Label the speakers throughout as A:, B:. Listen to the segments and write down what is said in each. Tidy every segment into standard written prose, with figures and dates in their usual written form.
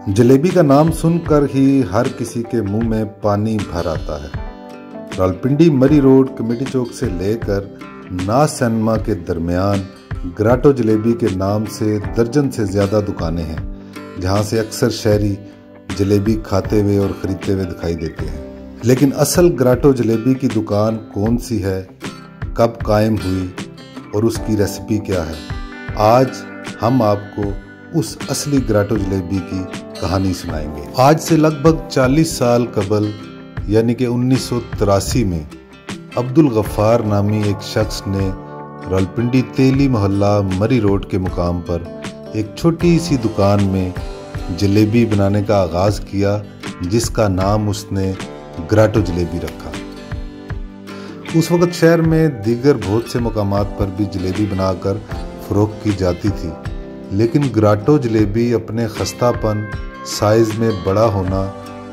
A: जलेबी का नाम सुनकर ही हर किसी के मुंह में पानी भर आता है। रावलपिंडी मरी रोड कमेटी चौक से लेकर नाज सिनेमा के दरमियान ग्राटो जलेबी के नाम से दर्जन से ज़्यादा दुकानें हैं, जहां से अक्सर शहरी जलेबी खाते हुए और ख़रीदते हुए दिखाई देते हैं। लेकिन असल ग्राटो जलेबी की दुकान कौन सी है, कब कायम हुई और उसकी रेसिपी क्या है, आज हम आपको उस असली ग्राटो जलेबी की कहानी सुनाएंगे। आज से लगभग 40 साल कबल यानी कि 1983 में अब्दुल गफ्फार नामी एक शख्स ने रावलपिंडी तेली मोहल्ला मरी रोड के मुकाम पर एक छोटी सी दुकान में जलेबी बनाने का आगाज़ किया, जिसका नाम उसने ग्राटो जलेबी रखा। उस वक़्त शहर में दीगर बहुत से मुकामात पर भी जलेबी बनाकर फ़रोख्त की जाती थी, लेकिन ग्राटो जलेबी अपने खस्तापन, साइज़ में बड़ा होना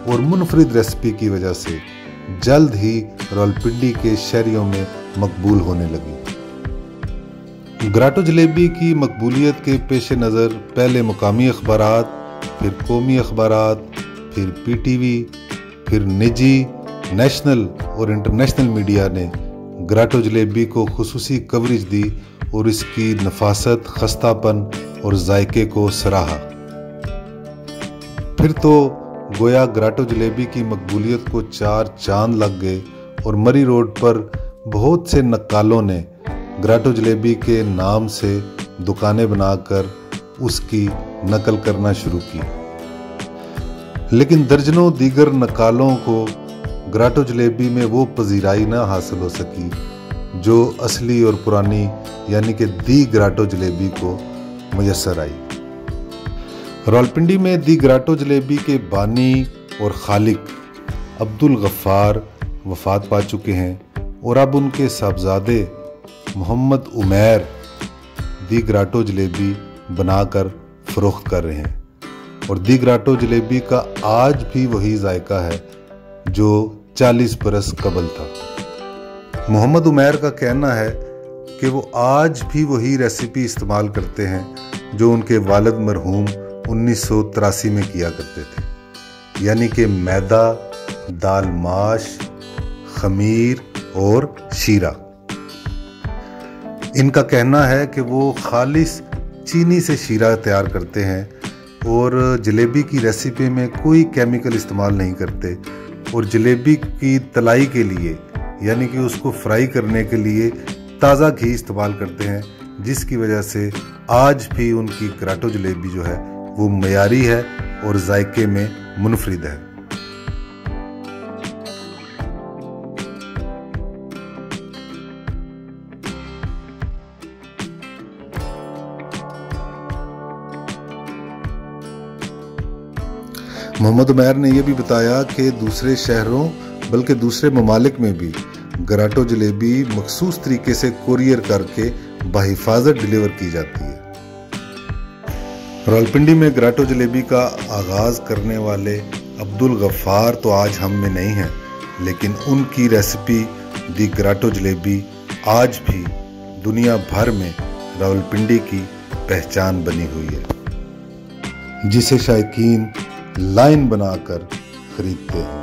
A: और मुनफरिद रेसिपी की वजह से जल्द ही रावलपिंडी के शहरियों में मकबूल होने लगी। ग्राटो जलेबी की मकबूलियत के पेश नज़र पहले मुकामी अखबारात, फिर कौमी अखबारात, फिर पीटीवी, फिर निजी, नेशनल और इंटरनेशनल मीडिया ने ग्राटो जलेबी को खुसूसी कवरेज दी और इसकी नफासत, खस्तापन और जायके को सराहा। फिर तो गोया ग्राटो जलेबी की मकबूलियत को 4 चांद लग गए और मरी रोड पर बहुत से नक्कालों ने ग्राटो जलेबी के नाम से दुकानें बनाकर उसकी नकल करना शुरू की। लेकिन दर्जनों दीगर नक्कालों को ग्राटो जलेबी में वो पजीराई ना हासिल हो सकी जो असली और पुरानी यानी कि दी ग्राटो जलेबी को मुयस्सर आई। रावलपिंडी में दी ग्राटो जलेबी के बानी और खालिक अब्दुल गफ्फार वफात पा चुके हैं और अब उनके साहबजादे मोहम्मद उमैर दी ग्राटो जलेबी बनाकर फ़रोख्त कर रहे हैं। और दी ग्राटो जलेबी का आज भी वही जायका है जो 40 बरस कबल था। मोहम्मद उमैर का कहना है कि वो आज भी वही रेसिपी इस्तेमाल करते हैं जो उनके वालिद मरहूम 1983 में किया करते थे, यानी कि मैदा, दाल माश, खमीर और शीरा। इनका कहना है कि वो खालिस चीनी से शीरा तैयार करते हैं और जलेबी की रेसिपी में कोई केमिकल इस्तेमाल नहीं करते और जलेबी की तलाई के लिए यानी कि उसको फ्राई करने के लिए ताज़ा घी इस्तेमाल करते हैं, जिसकी वजह से आज भी उनकी ग्राटो जलेबी जो है वो मयारी है और जायके में मुनफरिद है। मोहम्मद उमैर ने यह भी बताया कि दूसरे शहरों बल्कि दूसरे ममालिक में भी ग्राटो जलेबी मखसूस तरीके से कोरियर करके बहिफाजत डिलीवर की जाती है। रावलपिंडी में ग्राटो जलेबी का आगाज़ करने वाले अब्दुल गफ्फार तो आज हम में नहीं हैं, लेकिन उनकी रेसिपी दी ग्राटो जलेबी आज भी दुनिया भर में रावलपिंडी की पहचान बनी हुई है, जिसे शायकीन लाइन बनाकर खरीदते हैं।